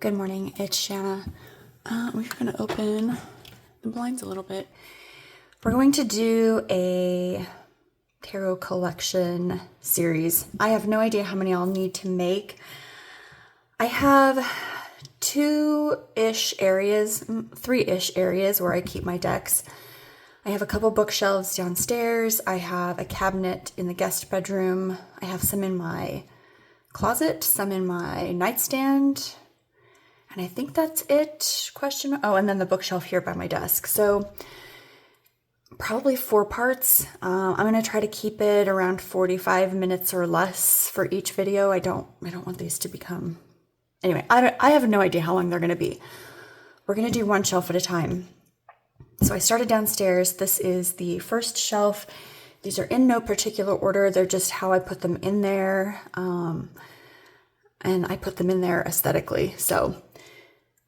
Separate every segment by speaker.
Speaker 1: Good morning, it's Shanna. We're going to open the blinds a little bit. We're going to do a tarot collection series. I have no idea how many I'll need to make. I have three-ish areas where I keep my decks. I have a couple bookshelves downstairs. I have a cabinet in the guest bedroom. I have some in my closet, some in my nightstand. And I think that's it. Oh, and then the bookshelf here by my desk. So probably 4 parts. I'm going to try to keep it around 45 minutes or less for each video. I don't want these to become... Anyway, I have no idea how long they're going to be. We're going to do one shelf at a time. So I started downstairs. This is the first shelf. These are in no particular order. They're just how I put them in there. And I put them in there aesthetically. So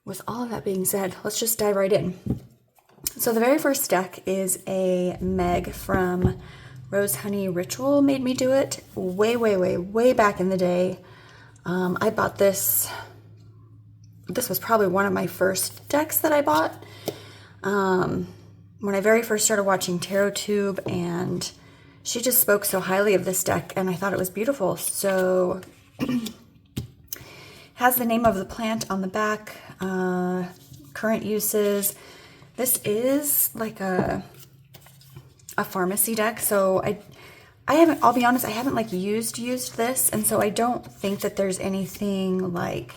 Speaker 1: with all of that being said, let's just dive right in. So the very first deck is a Meg from Rose Honey Ritual. Made me do it way back in the day. I bought this. This was probably one of my first decks that I bought. When I very first started watching TarotTube, and she just spoke so highly of this deck, and I thought it was beautiful. So has the name of the plant on the back, current uses. This is like a pharmacy deck, so I haven't, I'll be honest, I haven't like used this, and so I don't think that there's anything like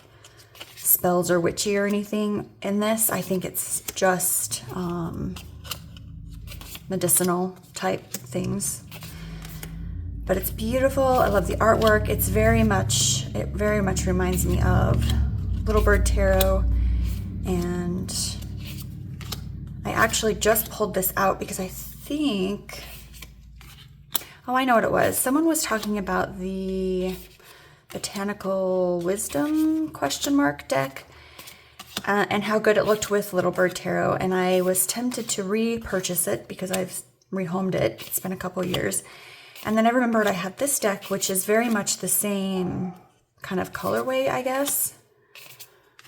Speaker 1: spells or witchy or anything in this. I think it's just medicinal type things. But it's beautiful. I love the artwork. It very much reminds me of Little Bird Tarot. And I actually just pulled this out because I think, oh, I know what it was. Someone was talking about the Botanical Wisdom ? Deck and how good it looked with Little Bird Tarot. And I was tempted to repurchase it because I've rehomed it. It's been a couple years. And then I remembered I had this deck, which is very much the same kind of colorway, I guess,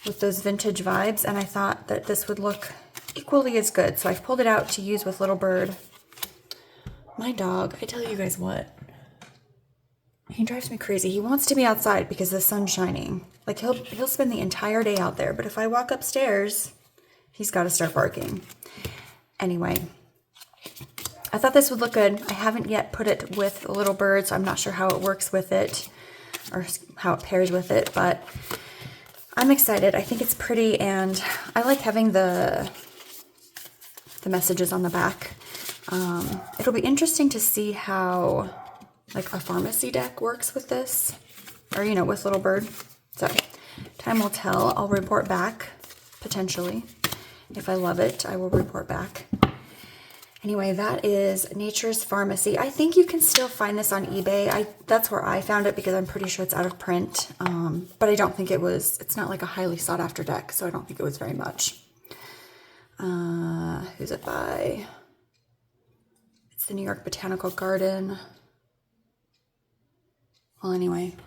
Speaker 1: with those vintage vibes. And I thought that this would look equally as good. So I pulled it out to use with Little Bird. My dog, I tell you guys what, he drives me crazy. He wants to be outside because the sun's shining. Like he'll spend the entire day out there. But if I walk upstairs, he's got to start barking. Anyway, I thought this would look good. I haven't yet put it with a Little Bird, so I'm not sure how it works with it or how it pairs with it, but I'm excited. I think it's pretty, and I like having the messages on the back. It'll be interesting to see how like a pharmacy deck works with this, or with Little Bird. So time will tell. I'll report back, potentially. If I love it, I will report back. Anyway, that is Nature's Pharmacy. I think you can still find this on eBay. That's where I found it because I'm pretty sure it's out of print. But I don't think it's not like a highly sought after deck, so I don't think it was very much. Who's it by? It's the New York Botanical Garden. Well, anyway,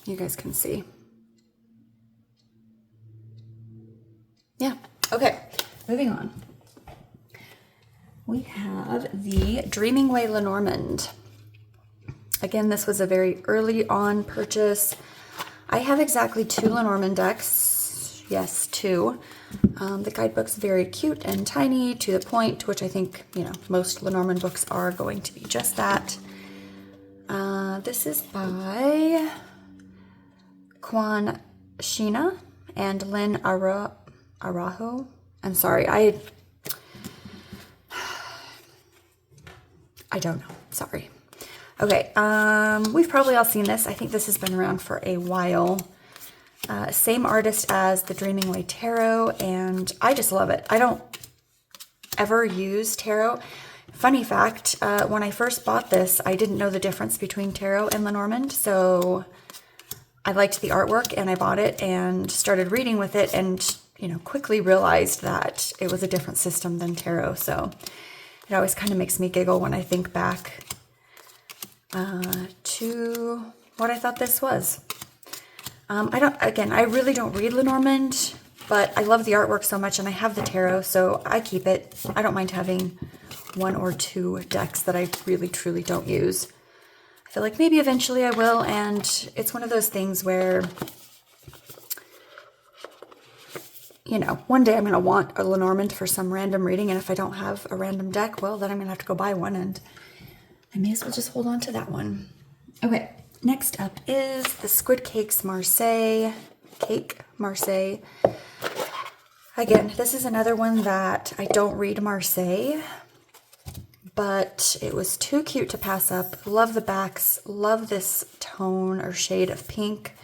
Speaker 1: you guys can see. Yeah, okay. Moving on, we have the Dreaming Way Lenorand. Again, this was a very early on purchase. I have exactly 2 Lenormand decks. Yes, 2. The guidebook's very cute and tiny, to the point, which I think, most Lenormand books are going to be just that. This is by Kwan Sheena and Lynn Arajo. I'm sorry, I don't know. Sorry. Okay, we've probably all seen this. I think this has been around for a while. Same artist as the Dreaming Way Tarot, and I just love it. I don't ever use tarot. Funny fact, when I first bought this, I didn't know the difference between tarot and Lenormand, so I liked the artwork and I bought it and started reading with it, and quickly realized that it was a different system than tarot. So it always kind of makes me giggle when I think back to what I thought this was. I really don't read Lenormand, but I love the artwork so much, and I have the tarot, so I keep it. I don't mind having 1 or 2 decks that I really truly don't use. I feel like maybe eventually I will, and it's one of those things where, you know, one day I'm going to want a Lenormand for some random reading, and if I don't have a random deck, well, then I'm going to have to go buy one, and I may as well just hold on to that one. Okay, next up is the Squid Cakes Marseille. Again, this is another one that I don't read Marseille, but it was too cute to pass up. Love the backs, love this tone or shade of pink.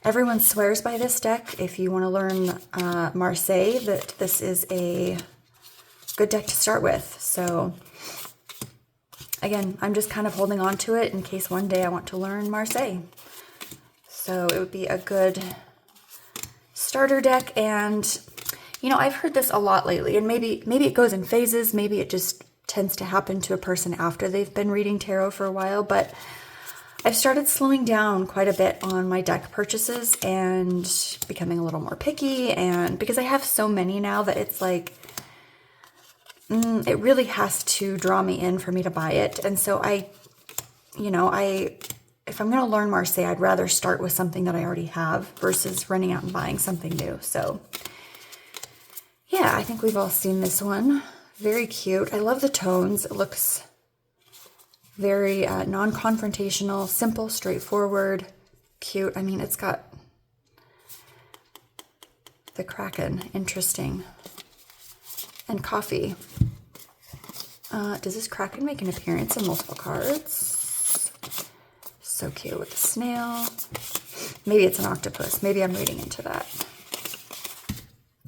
Speaker 1: Everyone swears by this deck. If you want to learn Marseille, that this is a good deck to start with. So again, I'm just kind of holding on to it in case one day I want to learn Marseille. So it would be a good starter deck. And, you know, I've heard this a lot lately, and maybe it goes in phases. Maybe it just tends to happen to a person after they've been reading tarot for a while. But I've started slowing down quite a bit on my deck purchases and becoming a little more picky. And because I have so many now that it's like, it really has to draw me in for me to buy it. And so if I'm going to learn Marseille, I'd rather start with something that I already have versus running out and buying something new. So yeah, I think we've all seen this one. Very cute. I love the tones. It looks very non-confrontational, simple, straightforward, cute. I mean, it's got the Kraken, interesting. And coffee. Does this Kraken make an appearance in multiple cards? So cute with the snail. Maybe it's an octopus. Maybe I'm reading into that.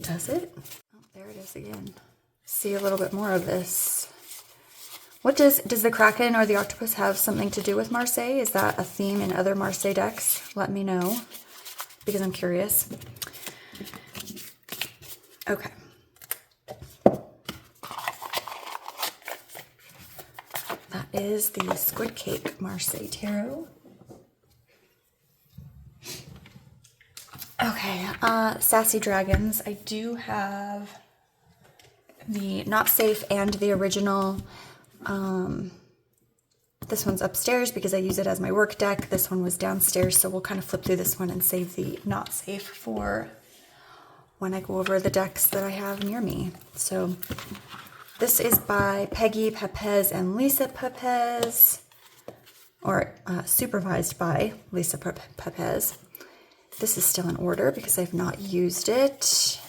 Speaker 1: Does it? Oh, there it is again. See a little bit more of this. What does the Kraken or the octopus have something to do with Marseille? Is that a theme in other Marseille decks? Let me know, because I'm curious. Okay. That is the Squid Cake Marseille Tarot. Okay, Sassy Dragons. I do have the Not Safe and the original. This one's upstairs because I use it as my work deck. This one was downstairs, so we'll kind of flip through this one and save the Not Safe for when I go over the decks that I have near me. So this is by Peggy Pepez and Lisa Pepez, or supervised by Lisa Pepez. This is still in order because I've not used it.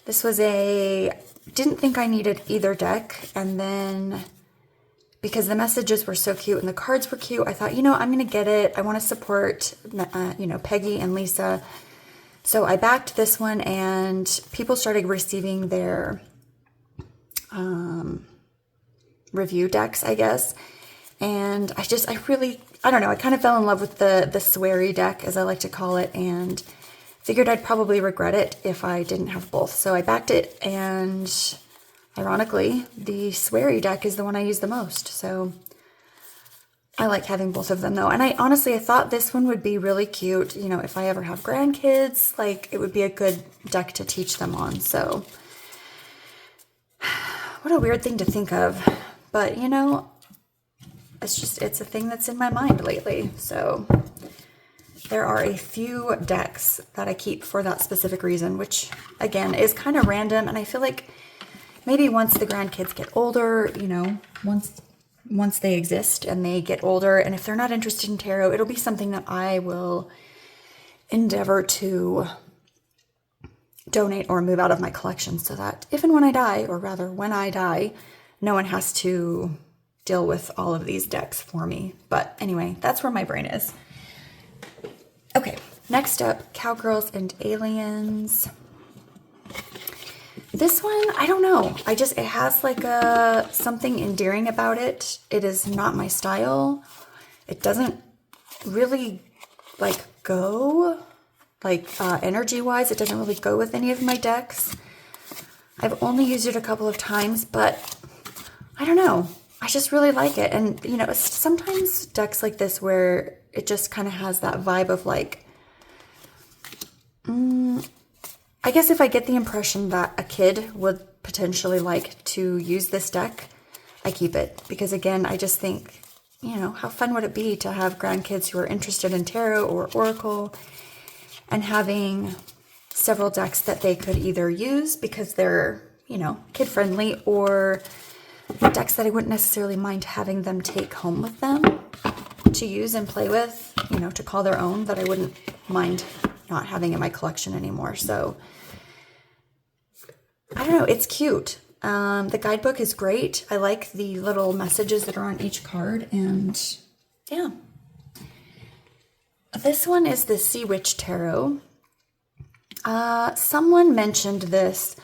Speaker 1: This was didn't think I needed either deck, and then because the messages were so cute and the cards were cute, I thought, you know, I'm going to get it. I want to support, Peggy and Lisa. So I backed this one, and people started receiving their review decks, I guess. And I don't know, I kind of fell in love with the sweary deck, as I like to call it, and figured I'd probably regret it if I didn't have both. So I backed it, and ironically, the sweary deck is the one I use the most. So I like having both of them, though. And I thought this one would be really cute. You know, if I ever have grandkids, like, it would be a good deck to teach them on. So what a weird thing to think of. But, you know, it's a thing that's in my mind lately. So there are a few decks that I keep for that specific reason, which, again, is kind of random. And I feel like maybe once the grandkids get older, you know, once they exist and they get older, and if they're not interested in tarot, it'll be something that I will endeavor to donate or move out of my collection, so that if and when I die, or rather when I die, no one has to deal with all of these decks for me. But anyway, that's where my brain is. Okay, next up, Cowgirls and Aliens. This one, I don't know. It has like something endearing about it. It is not my style. It doesn't really go, energy-wise, it doesn't really go with any of my decks. I've only used it a couple of times, but I don't know. I just really like it. And, you know, sometimes decks like this where it just kind of has that vibe of I guess if I get the impression that a kid would potentially like to use this deck, I keep it. Because again, I just think, you know, how fun would it be to have grandkids who are interested in tarot or oracle and having several decks that they could either use because they're, you know, kid friendly, or decks that I wouldn't necessarily mind having them take home with them to use and play with, you know, to call their own, that I wouldn't mind not having in my collection anymore. So I don't know, it's cute. The guidebook is great. I like the little messages that are on each card, and yeah. This one is the Sea Witch Tarot. Someone mentioned this,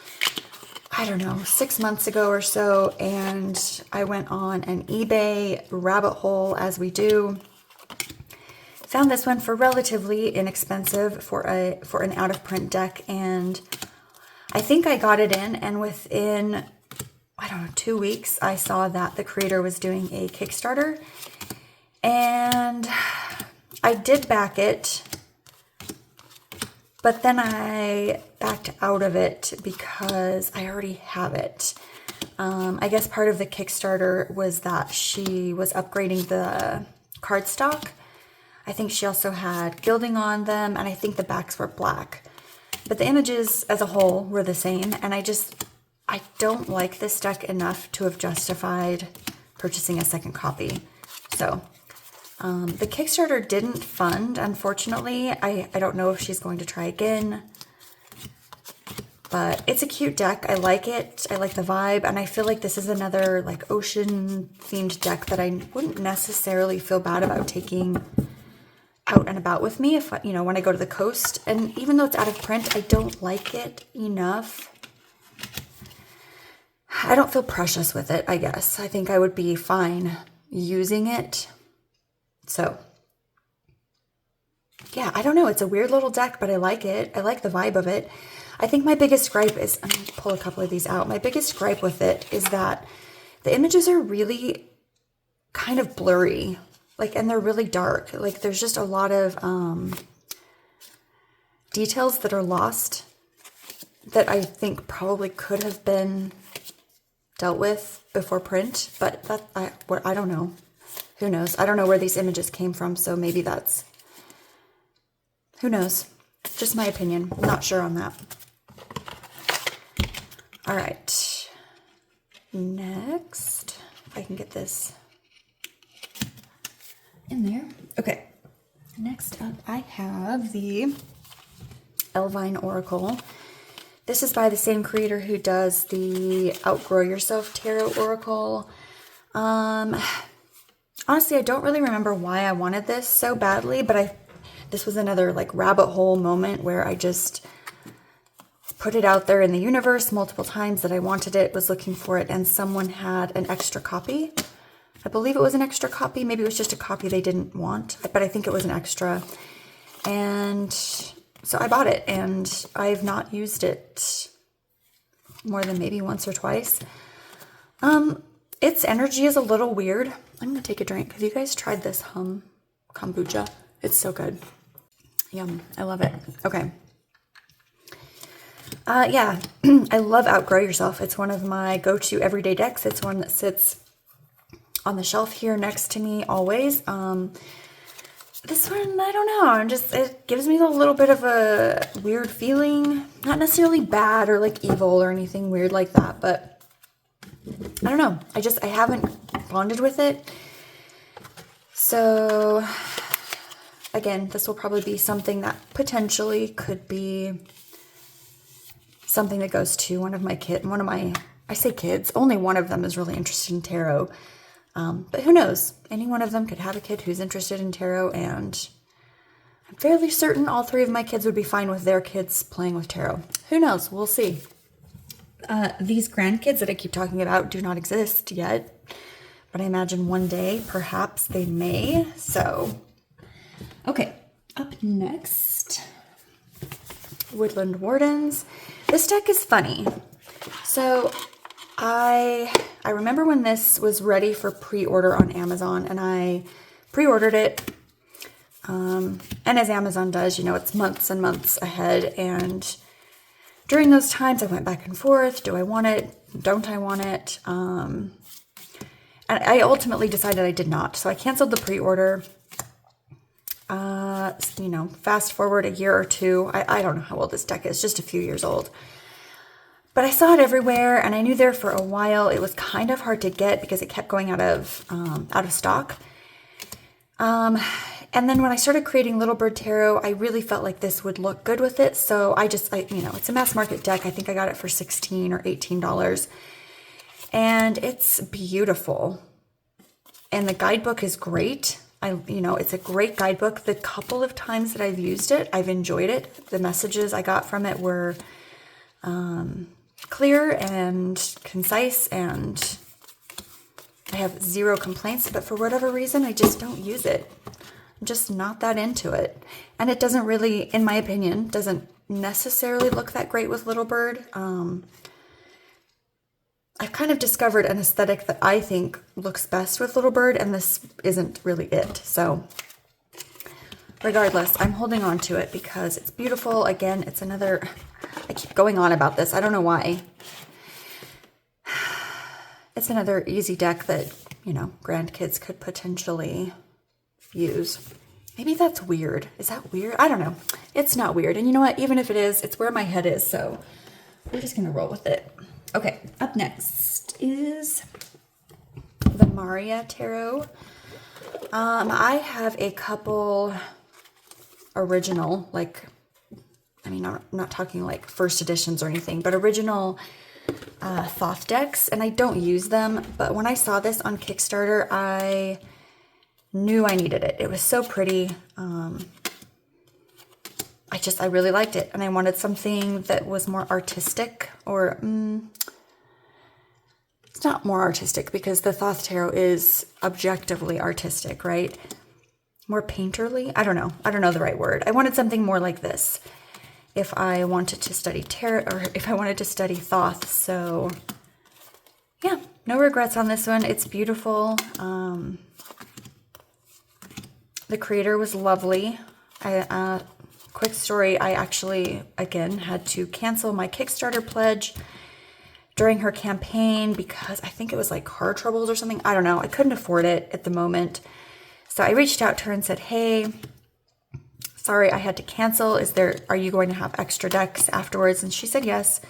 Speaker 1: I don't know, 6 months ago or so, and I went on an eBay rabbit hole, as we do. Found this one for relatively inexpensive for an out-of-print deck, and I think I got it in, and within, I don't know, 2 weeks, I saw that the creator was doing a Kickstarter, and I did back it, but then I backed out of it because I already have it. I guess part of the Kickstarter was that she was upgrading the cardstock. I think she also had gilding on them, and I think the backs were black. But the images as a whole were the same, and I don't like this deck enough to have justified purchasing a second copy. So the Kickstarter didn't fund, unfortunately. I don't know if she's going to try again, but it's a cute deck. I like it. I like the vibe, and I feel like this is another like ocean themed deck that I wouldn't necessarily feel bad about taking out and about with me if, you know, when I go to the coast. And even though it's out of print, I don't like it enough. I don't feel precious with it, I guess. I think I would be fine using it. So yeah, I don't know. It's a weird little deck, but I like it. I like the vibe of it. I think my biggest gripe is, I'm going to pull a couple of these out. My biggest gripe with it is that the images are really kind of blurry. Like, and they're really dark. Like, there's just a lot of details that are lost that I think probably could have been dealt with before print. But that, I don't know. Who knows? I don't know where these images came from, so maybe that's, who knows? Just my opinion. I'm not sure on that. All right. Next, if I can get this in there. Okay, next up I have the Elvine Oracle. This is by the same creator who does the Outgrow Yourself Tarot Oracle. Honestly, I don't really remember why I wanted this so badly, but this was another like rabbit hole moment where I just put it out there in the universe multiple times that I wanted it, was looking for it, and someone had an extra copy. I believe it was an extra copy. Maybe it was just a copy they didn't want, but I think it was an extra. And so I bought it, and I've not used it more than maybe once or twice. Its energy is a little weird. I'm going to take a drink. Have you guys tried this kombucha? It's so good. Yum. I love it. Okay. Yeah, I love Outgrow Yourself. It's one of my go-to everyday decks. It's one that sits on the shelf here next to me always. This one, I don't know, it gives me a little bit of a weird feeling. Not necessarily bad or like evil or anything weird like that, but I don't know. I haven't bonded with it. So again, this will probably be something that potentially could be something that goes to one of my, I say kids, only one of them is really interested in tarot. But who knows? Any one of them could have a kid who's interested in tarot, and I'm fairly certain all three of my kids would be fine with their kids playing with tarot. Who knows? We'll see. These grandkids that I keep talking about do not exist yet, but I imagine one day, perhaps they may. So, okay. Up next, Woodland Wardens. This deck is funny. So, I remember when this was ready for pre-order on Amazon, and I pre-ordered it. And as Amazon does, you know, it's months and months ahead. And during those times, I went back and forth. Do I want it? Don't I want it? And I ultimately decided I did not. So I canceled the pre-order. You know, fast forward a year or two. I don't know how old this deck is, just a few years old. But I saw it everywhere, and I knew there for a while. It was kind of hard to get because it kept going out of stock. And then when I started creating Little Bird Tarot, I really felt like this would look good with it. So you know, it's a mass market deck. I think I got it for $16 or $18. And it's beautiful. And the guidebook is great. You know, it's a great guidebook. The couple of times that I've used it, I've enjoyed it. The messages I got from it were clear and concise, and I have zero complaints. But for whatever reason, I just don't use it. I'm just not that into it. And it doesn't really, in my opinion, doesn't necessarily look that great with Little Bird. I've kind of discovered an aesthetic that I think looks best with Little Bird, and this isn't really it. So regardless, I'm holding on to it because it's beautiful. Again, it's another, I keep going on about this. I don't know why. It's another easy deck that, you know, grandkids could potentially use. Maybe that's weird. Is that weird? I don't know. It's not weird. And you know what? Even if it is, it's where my head is. So we're just going to roll with it. Okay, up next is the Marseilles Tarot. I have a couple original, like, I mean, I'm not talking like first editions or anything, but original Thoth decks, and I don't use them. But when I saw this on Kickstarter, I knew I needed it. It was so pretty. I really liked it, and I wanted something that was more artistic, or it's not more artistic because the Thoth Tarot is objectively artistic, right? More painterly? I don't know the right word. I wanted something more like this if I wanted to study tarot, or if I wanted to study Thoth. So yeah, no regrets on this one. It's beautiful. The creator was lovely. Quick story, I actually, again, had to cancel my Kickstarter pledge during her campaign because I think it was like car troubles or something. I don't know. I couldn't afford it at the moment. So I reached out to her and said, hey, sorry, I had to cancel. Are you going to have extra decks afterwards? And she said yes.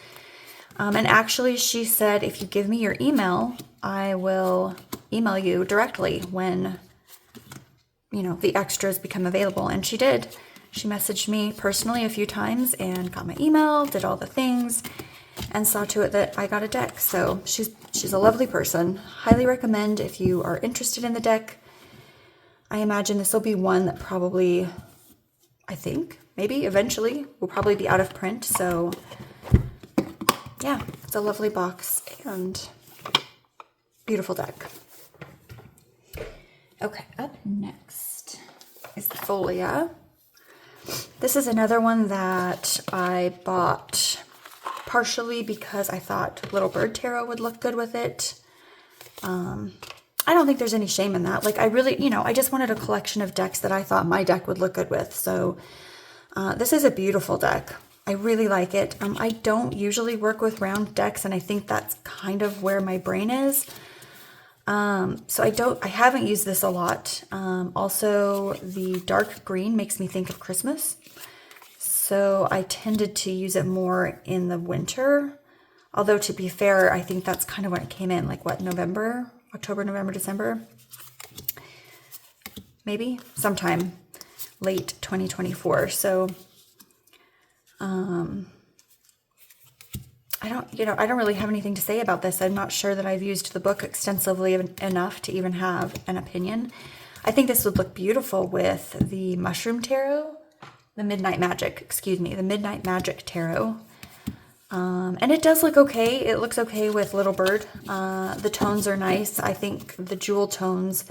Speaker 1: And actually she said, if you give me your email, I will email you directly when, you know, the extras become available. And she did. She messaged me personally a few times and got my email, did all the things, and saw to it that I got a deck. So she's a lovely person. Highly recommend if you are interested in the deck. I imagine this will be one that probably, I think, maybe eventually will probably be out of print. So yeah, it's a lovely box and beautiful deck. Okay, up next is the Folia. This is another one that I bought partially because I thought Little Bird Tarot would look good with it. I don't think there's any shame in that. Like, I really, you know, I just wanted a collection of decks that I thought my deck would look good with. So this is a beautiful deck. I really like it. I don't usually work with round decks, and I think that's kind of where my brain is. So I haven't used this a lot. Also, the dark green makes me think of Christmas. So I tended to use it more in the winter. Although, to be fair, I think that's kind of when it came in, like what, November, October, November, December? Maybe sometime late 2024. So, I don't really have anything to say about this. I'm not sure that I've used the book extensively enough to even have an opinion. I think this would look beautiful with the Mushroom Tarot, the Midnight Magic Tarot. And it does look okay. It looks okay with Little Bird. The tones are nice. I think the jewel-toned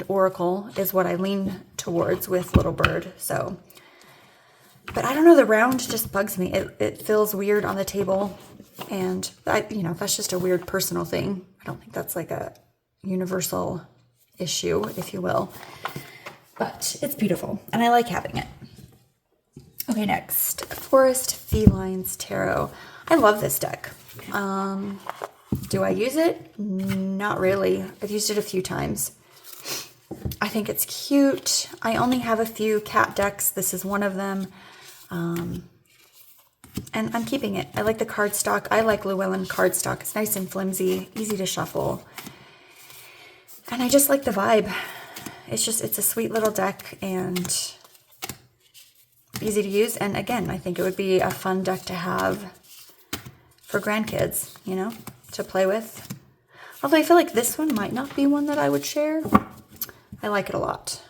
Speaker 1: Oracle is what I lean towards with Little Bird. So, but I don't know, the round just bugs me. It feels weird on the table, and that's just a weird personal thing. I don't think that's like a universal issue, if you will. but it's beautiful and I like having it. Okay, next, Forest Felines Tarot. I love this deck. Do I use it? Not really. I've used it a few times. I think it's cute. I only have a few cat decks. This is one of them. And I'm keeping it. I like the cardstock. I like Llewellyn cardstock. It's nice and flimsy, easy to shuffle. And I just like the vibe. It's a sweet little deck and easy to use. And again, I think it would be a fun deck to have for grandkids, you know, to play with. Although I feel like this one might not be one that I would share. I like it a lot.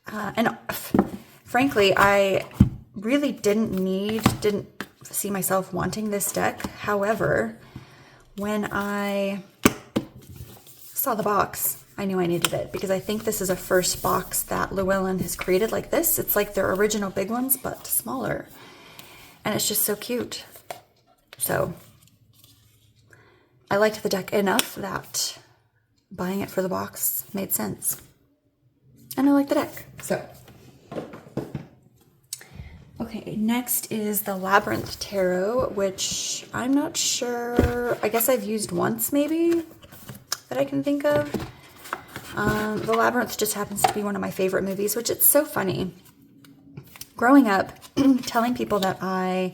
Speaker 1: And frankly, I really didn't see myself wanting this deck. However, when I saw the box, I knew I needed it because I think this is a first box that Llewellyn has created like this. It's like their original big ones, but smaller. And it's just so cute. So I liked the deck enough that buying it for the box made sense. And I like the deck. So, okay, next is the Labyrinth Tarot, which I'm not sure. I guess I've used once maybe that I can think of. The Labyrinth just happens to be one of my favorite movies, which it's so funny. Growing up, telling people that my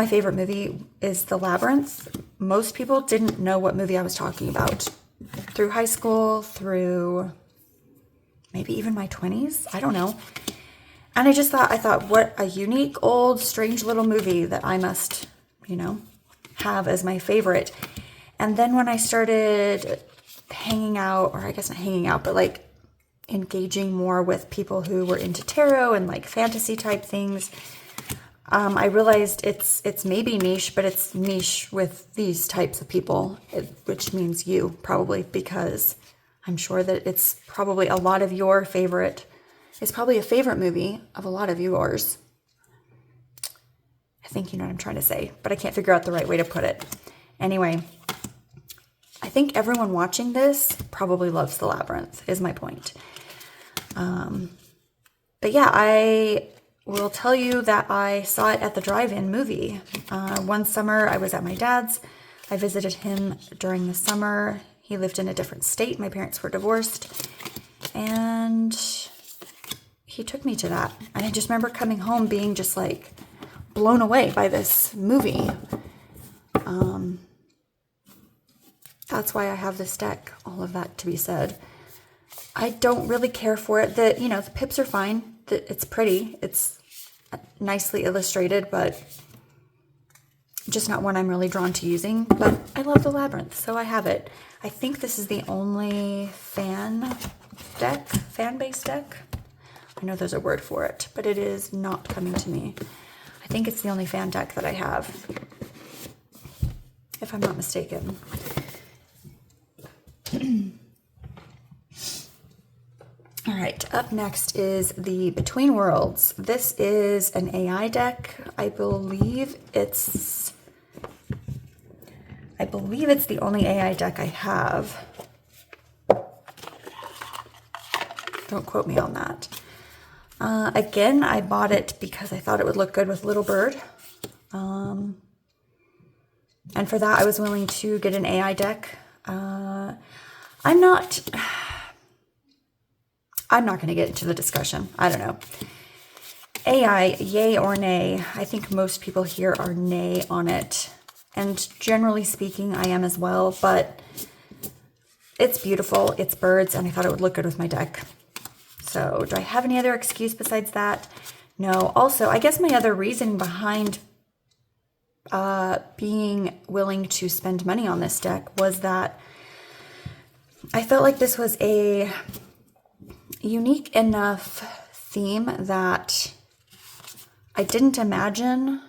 Speaker 1: favorite movie is The Labyrinth, most people didn't know what movie I was talking about. Through high school, through maybe even my 20s, I don't know. And I thought, what a unique, old, strange little movie that I must, you know, have as my favorite. And then when I started hanging out, or I guess not hanging out, but like engaging more with people who were into tarot and like fantasy type things, I realized it's maybe niche, but it's niche with these types of people, which means you probably, because I'm sure that it's probably a lot of your favorite. It's probably a favorite movie of a lot of yours. I think you know what I'm trying to say, but I can't figure out the right way to put it. Anyway, I think everyone watching this probably loves The Labyrinth, is my point. But yeah, I will tell you that I saw it at the drive-in movie. One summer I was at my dad's. I visited him during the summer. He lived in a different state. My parents were divorced. And he took me to that. And I just remember coming home being just like blown away by this movie. That's why I have this deck, all of that to be said. I don't really care for it. The pips are fine. It's pretty. It's nicely illustrated, but just not one I'm really drawn to using. But I love the Labyrinth, so I have it. I think this is the only fan-based deck. I know there's a word for it, but it is not coming to me. I think it's the only fan deck that I have, if I'm not mistaken. All right, up next is the Between Worlds. This is an AI deck. I believe it's the only AI deck I have. Don't quote me on that. Again, I bought it because I thought it would look good with Little Bird. And for that, I was willing to get an AI deck. I'm not going to get into the discussion. I don't know. AI, yay or nay? I think most people here are nay on it. And generally speaking, I am as well. But it's beautiful. It's birds. And I thought it would look good with my deck. So do I have any other excuse besides that? No. Also, I guess my other reason behind being willing to spend money on this deck was that I felt like this was a unique enough theme that I didn't imagine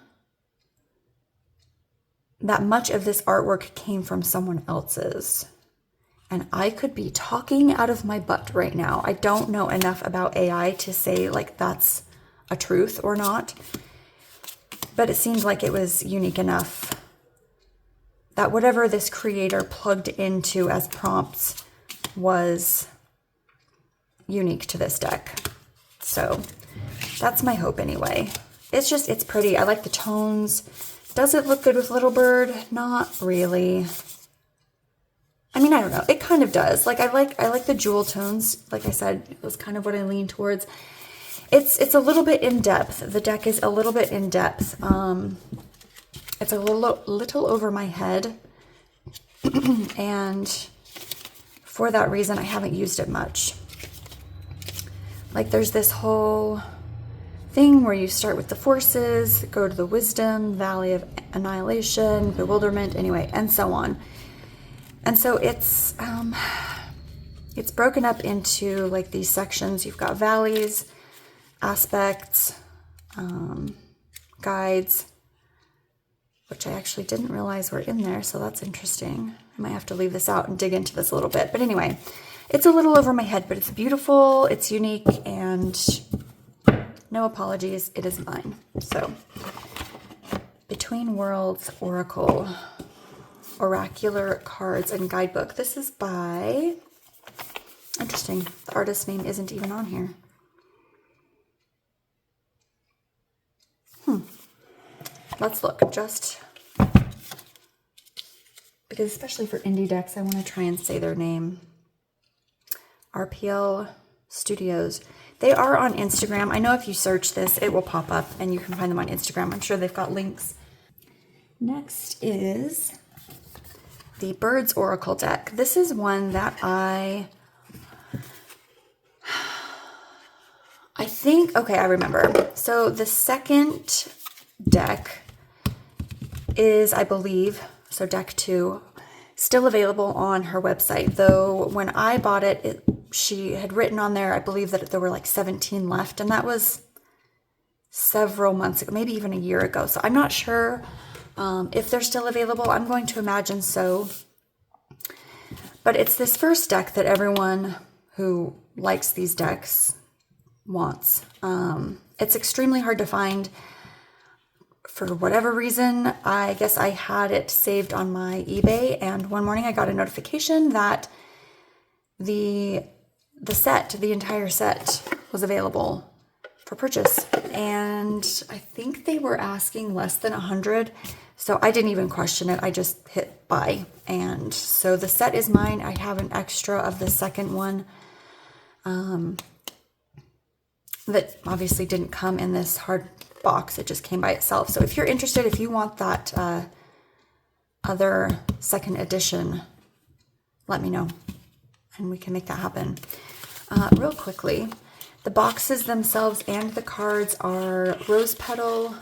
Speaker 1: that much of this artwork came from someone else's. And I could be talking out of my butt right now. I don't know enough about AI to say like that's a truth or not. But it seems like it was unique enough that whatever this creator plugged into as prompts was unique to this deck. So that's my hope anyway. It's pretty. I like the tones. Does it look good with Little Bird? Not really. I mean, I don't know. It kind of does. Like I like the jewel tones. Like I said, it was kind of what I lean towards. It's a little bit in depth. The deck is a little bit in depth. It's a little over my head. And for that reason, I haven't used it much. Like there's this whole thing where you start with the forces, go to the wisdom, valley of annihilation, bewilderment, anyway, and so on. And so it's broken up into like these sections. You've got valleys, aspects, guides, which I actually didn't realize were in there, so that's interesting. I might have to leave this out and dig into this a little bit. But anyway, it's a little over my head, but it's beautiful, it's unique, and no apologies, it is mine. So, Between Worlds Oracle, Oracular Cards and Guidebook. This is by, interesting, the artist's name isn't even on here. Let's look, just because especially for indie decks, I want to try and say their name. RPL Studios. They are on Instagram. I know if you search this, it will pop up and you can find them on Instagram. I'm sure they've got links. Next is the Birds Oracle deck. This is one that I think, okay, I remember. So the second deck is, I believe, so deck 2, still available on her website. Though when I bought it, she had written on there, I believe that there were like 17 left, and that was several months ago, maybe even a year ago. So I'm not sure if they're still available. I'm going to imagine so. But it's this first deck that everyone who likes these decks wants. It's extremely hard to find. For whatever reason, I guess I had it saved on my eBay, and one morning I got a notification that the entire set was available for purchase. And I think they were asking less than 100, so I didn't even question it. I just hit buy. And so the set is mine. I have an extra of the second one that obviously didn't come in this hard box. It just came by itself. So if you're interested, if you want that other second edition, let me know and we can make that happen. Real quickly, the boxes themselves and the cards are rose petal.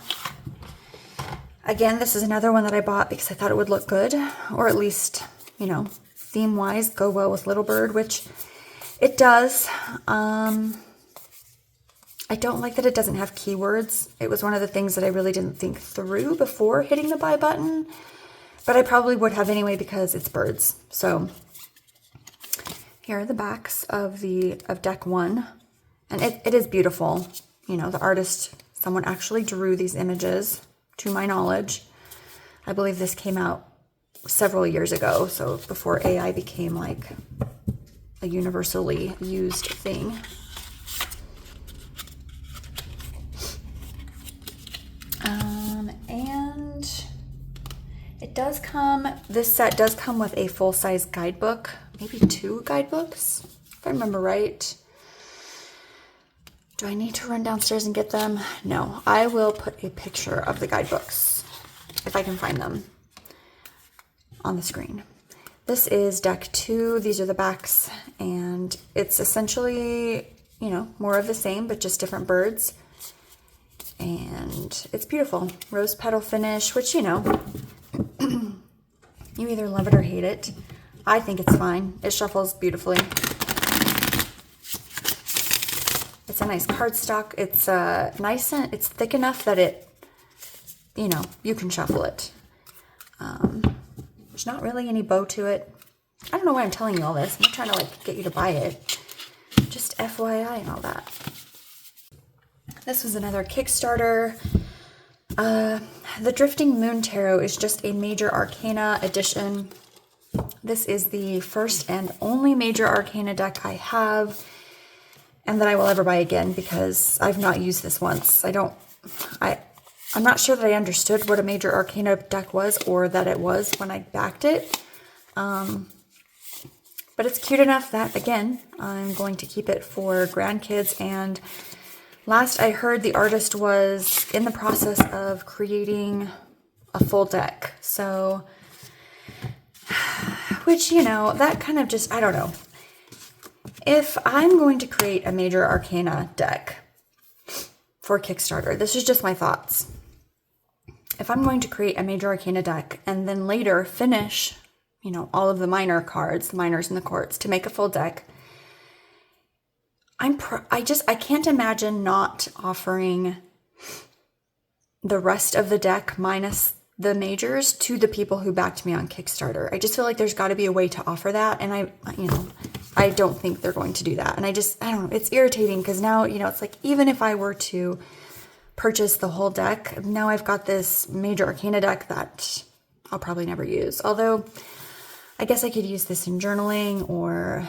Speaker 1: Again, this is another one that I bought because I thought it would look good, or at least, you know, theme wise, go well with Little Bird, which it does. I don't like that it doesn't have keywords. It was one of the things that I really didn't think through before hitting the buy button, but I probably would have anyway because it's birds. So here are the backs of deck 1, and it is beautiful. You know, the artist, someone actually drew these images, to my knowledge. I believe this came out several years ago, so before AI became like a universally used thing. And it does come, this set does come with a full-size guidebook, maybe 2 guidebooks, if I remember right. Do I need to run downstairs and get them? No, I will put a picture of the guidebooks, if I can find them, on the screen. This is deck 2, these are the backs, and it's essentially, you know, more of the same, but just different birds. And it's beautiful. Rose petal finish, which, you know, you either love it or hate it. I think it's fine. It shuffles beautifully. It's a nice cardstock. It's nice and it's thick enough that it, you know, you can shuffle it. There's not really any bow to it. I don't know why I'm telling you all this. I'm not trying to like get you to buy it. Just FYI and all that. This was another Kickstarter. The Drifting Moon Tarot is just a Major Arcana edition. This is the first and only Major Arcana deck I have. and that I will ever buy again because I've not used this once. I'm not sure that I understood what a Major Arcana deck was or that it was when I backed it. But it's cute enough that, again, I'm going to keep it for grandkids. And last I heard, the artist was in the process of creating a full deck. So, which, you know, that kind of just, I don't know. If I'm going to create a Major Arcana deck for Kickstarter, this is just my thoughts. If I'm going to create a Major Arcana deck and then later finish, you know, all of the minor cards, the minors and the courts, to make a full deck, I can't imagine not offering the rest of the deck minus the majors to the people who backed me on Kickstarter. I just feel like there's got to be a way to offer that, and I don't think they're going to do that. And I don't know, it's irritating because now, you know, it's like, even if I were to purchase the whole deck, now I've got this Major Arcana deck that I'll probably never use. Although, I guess I could use this in journaling, or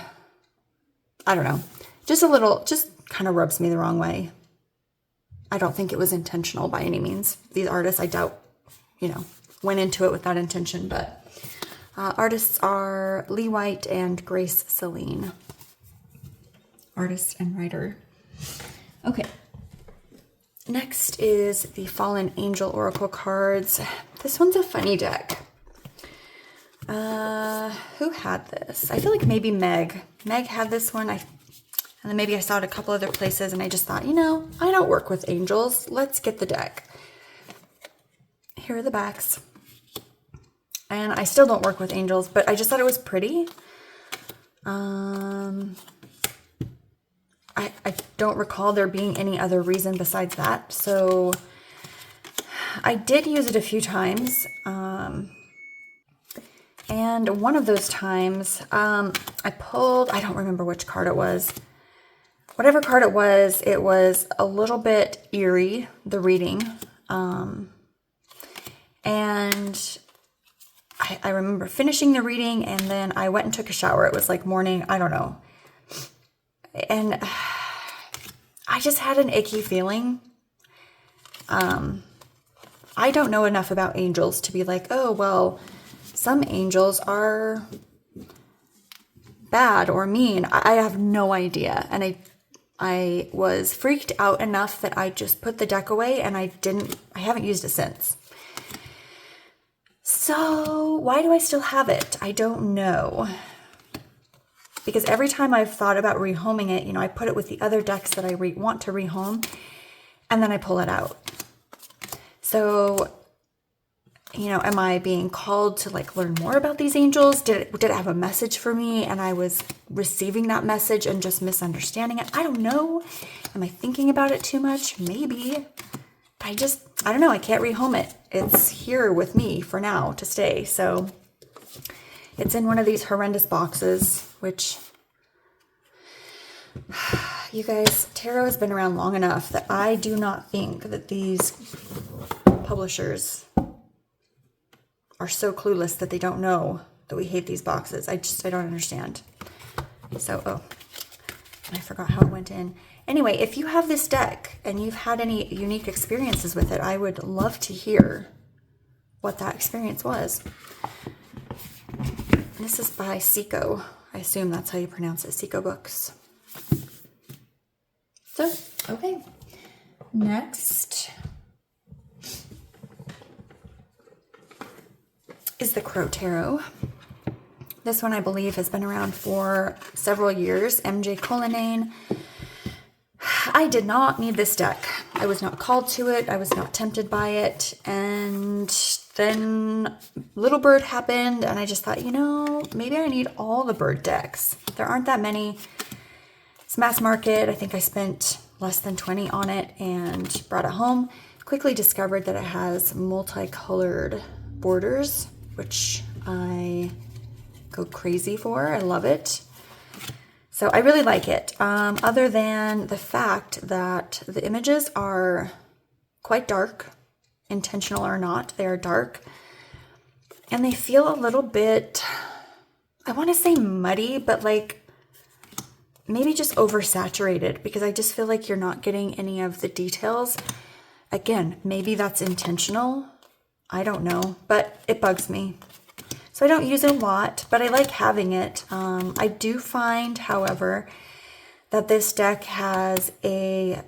Speaker 1: I don't know. Just kind of rubs me the wrong way. I don't think it was intentional by any means. These artists, I doubt, you know, went into it with that intention, but artists are Lee White and Grace Celine. Artist and writer. Okay. Next is the Fallen Angel Oracle cards. This one's a funny deck. Who had this? I feel like maybe Meg. Meg had this one. And then maybe I saw it a couple other places, and I just thought, you know, I don't work with angels. Let's get the deck. Here are the backs. And I still don't work with angels, but I just thought it was pretty. I don't recall there being any other reason besides that. So I did use it a few times. And one of those times, I don't remember which card it was. Whatever card it was a little bit eerie, the reading. And I remember finishing the reading, and then I went and took a shower. It was like morning, I don't know. And I just had an icky feeling. I don't know enough about angels to be like, oh, well, some angels are bad or mean. I have no idea. And I was freaked out enough that I just put the deck away, and I haven't used it since. So why do I still have it? I don't know. Because every time I've thought about rehoming it, you know, I put it with the other decks that I want to rehome, and then I pull it out. So, you know, am I being called to like learn more about these angels? Did it have a message for me and I was receiving that message and just misunderstanding it? I don't know. Am I thinking about it too much? Maybe. I don't know. I can't rehome it. It's here with me for now to stay. So it's in one of these horrendous boxes, which, you guys, tarot has been around long enough that I do not think that these publishers are so clueless that they don't know that we hate these boxes. I don't understand. So, I forgot how it went in. Anyway, if you have this deck and you've had any unique experiences with it, I would love to hear what that experience was. This is by Seiko. I assume that's how you pronounce it, Seiko Books. So, okay. Next is the Crow Tarot. This one, I believe, has been around for several years. MJ Cullinane. I did not need this deck. I was not called to it. I was not tempted by it. And then Little Bird happened, and I just thought, you know, maybe I need all the bird decks. There aren't that many. It's mass market. I think I spent less than 20 on it and brought it home. Quickly discovered that it has multicolored borders, which I go crazy for. I love it. So I really like it, other than the fact that the images are quite dark, intentional or not, they are dark, and they feel a little bit, I want to say muddy, but like maybe just oversaturated, because I just feel like you're not getting any of the details. Again, maybe that's intentional. I don't know, but it bugs me. So I don't use it a lot, but I like having it. I do find, however, that this deck has a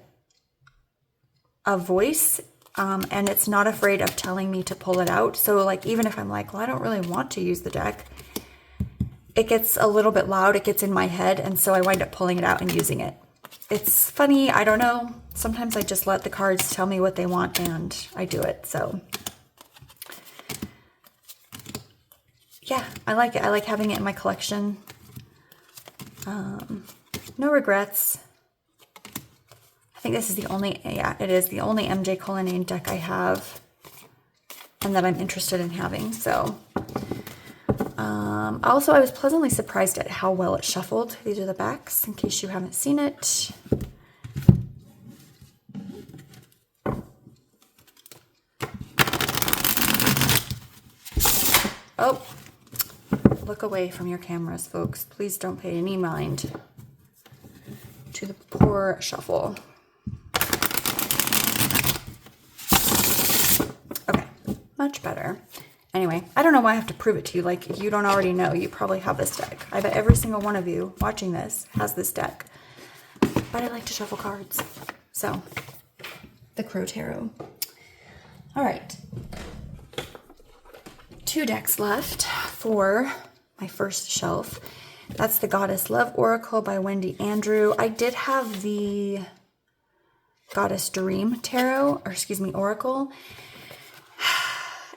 Speaker 1: voice, and it's not afraid of telling me to pull it out. So like, even if I'm like, well, I don't really want to use the deck, it gets a little bit loud, it gets in my head, and so I wind up pulling it out and using it. It's funny, I don't know. Sometimes I just let the cards tell me what they want and I do it, so. Yeah, I like it. I like having it in my collection. No regrets. I think this is the only, yeah, it is the only MJ Cullinane deck I have and that I'm interested in having, so. Also, I was pleasantly surprised at how well it shuffled. These are the backs, in case you haven't seen it. Oh, look away from your cameras, folks. Please don't pay any mind to the poor shuffle. Okay, much better. Anyway, I don't know why I have to prove it to you. Like, you don't already know. You probably have this deck. I bet every single one of you watching this has this deck. But I like to shuffle cards. So, the Crow Tarot. All right. 2 decks left for my first shelf. That's the Goddess Love Oracle by Wendy Andrew. I did have the Goddess Dream Tarot, or excuse me, Oracle.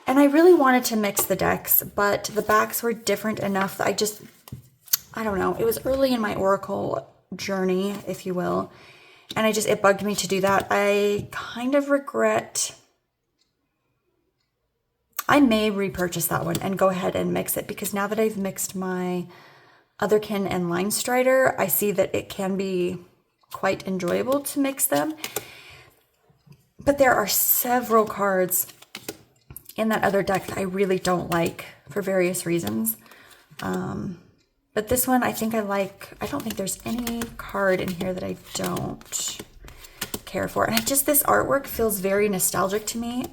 Speaker 1: And I really wanted to mix the decks, but the backs were different enough that I don't know. It was early in my Oracle journey, if you will. And it bugged me to do that. I kind of regret, I may repurchase that one and go ahead and mix it, because now that I've mixed my Otherkin and Line Strider, I see that it can be quite enjoyable to mix them. But there are several cards in that other deck that I really don't like for various reasons. But this one I think I like. I don't think there's any card in here that I don't care for. And this artwork feels very nostalgic to me.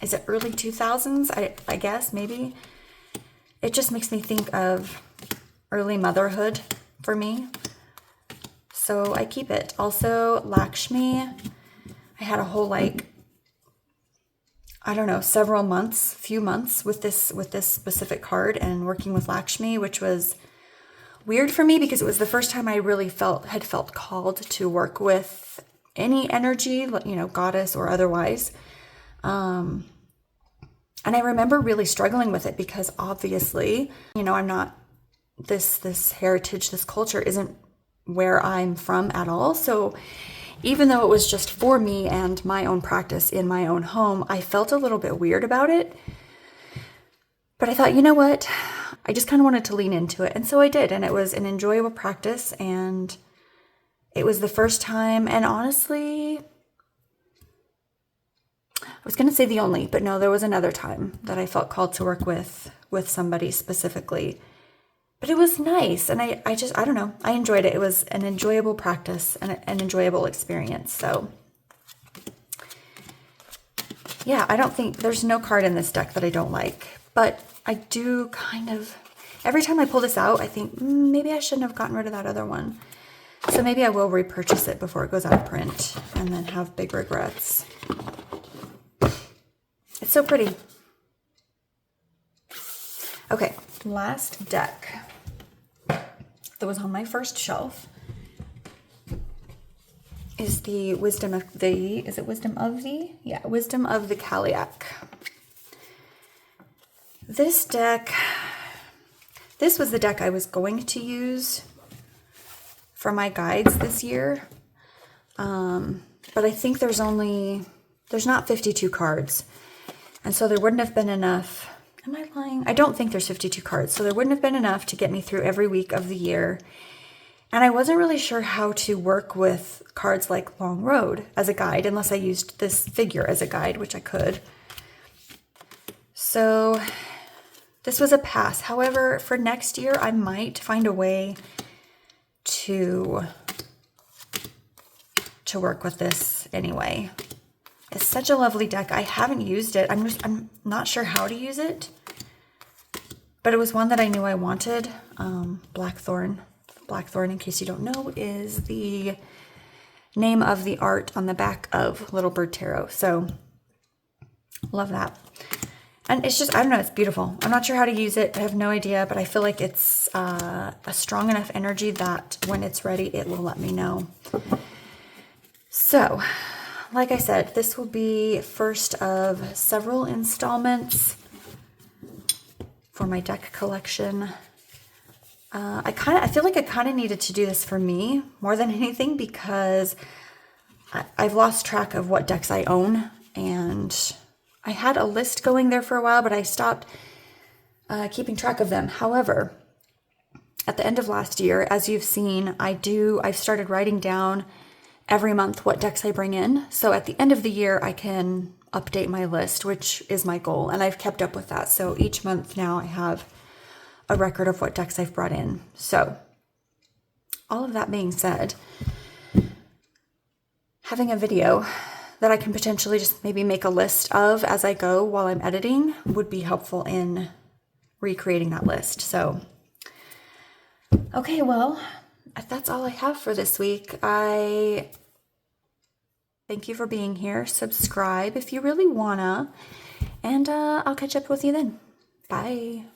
Speaker 1: Is it early 2000s? I guess, maybe. It just makes me think of early motherhood for me. So I keep it. Also, Lakshmi. I had a whole, I don't know, few months with this specific card and working with Lakshmi, which was weird for me because it was the first time I really had felt called to work with any energy, goddess or otherwise. And I remember really struggling with it because obviously, I'm not, this heritage, this culture isn't where I'm from at all. So even though it was just for me and my own practice in my own home, I felt a little bit weird about it. But I thought, you know what? I just kind of wanted to lean into it. And so I did. And it was an enjoyable practice. And it was the first time. And honestly, I was going to say the only, but no, there was another time that I felt called to work with somebody specifically. But it was nice, and I don't know, I enjoyed it. It was an enjoyable practice and an enjoyable experience, so. Yeah, I don't think, there's no card in this deck that I don't like, but I do kind of, every time I pull this out, I think, maybe I shouldn't have gotten rid of that other one. So maybe I will repurchase it before it goes out of print, and then have big regrets. It's so pretty. Okay, last deck that was on my first shelf is the Wisdom of the, is it Wisdom of the? Yeah, Wisdom of the Kaliak. This deck, this was the deck I was going to use for my guides this year. But I think there's not 52 cards. And so there wouldn't have been enough. Am I lying? I don't think there's 52 cards, so there wouldn't have been enough to get me through every week of the year. And I wasn't really sure how to work with cards like Long Road as a guide, unless I used this figure as a guide, which I could. So this was a pass. However, for next year, I might find a way to work with this anyway. It's such a lovely deck. I haven't used it. I'm not sure how to use it, but it was one that I knew I wanted. Blackthorn. Blackthorn, in case you don't know, is the name of the art on the back of Little Bird Tarot. So love that. And it's just, I don't know, it's beautiful. I'm not sure how to use it. I have no idea, but I feel like it's a strong enough energy that when it's ready, it will let me know. So, like I said, this will be first of several installments for my deck collection. I feel like I kind of needed to do this for me more than anything, because I've lost track of what decks I own, and I had a list going there for a while, but I stopped keeping track of them. However, at the end of last year, as you've seen, I've started writing down every month what decks I bring in. So at the end of the year, I can update my list, which is my goal. And I've kept up with that. So each month now I have a record of what decks I've brought in. So all of that being said, having a video that I can potentially just maybe make a list of as I go while I'm editing would be helpful in recreating that list. So, okay, well, that's all I have for this week. I thank you for being here. Subscribe if you really wanna, and I'll catch up with you then. Bye.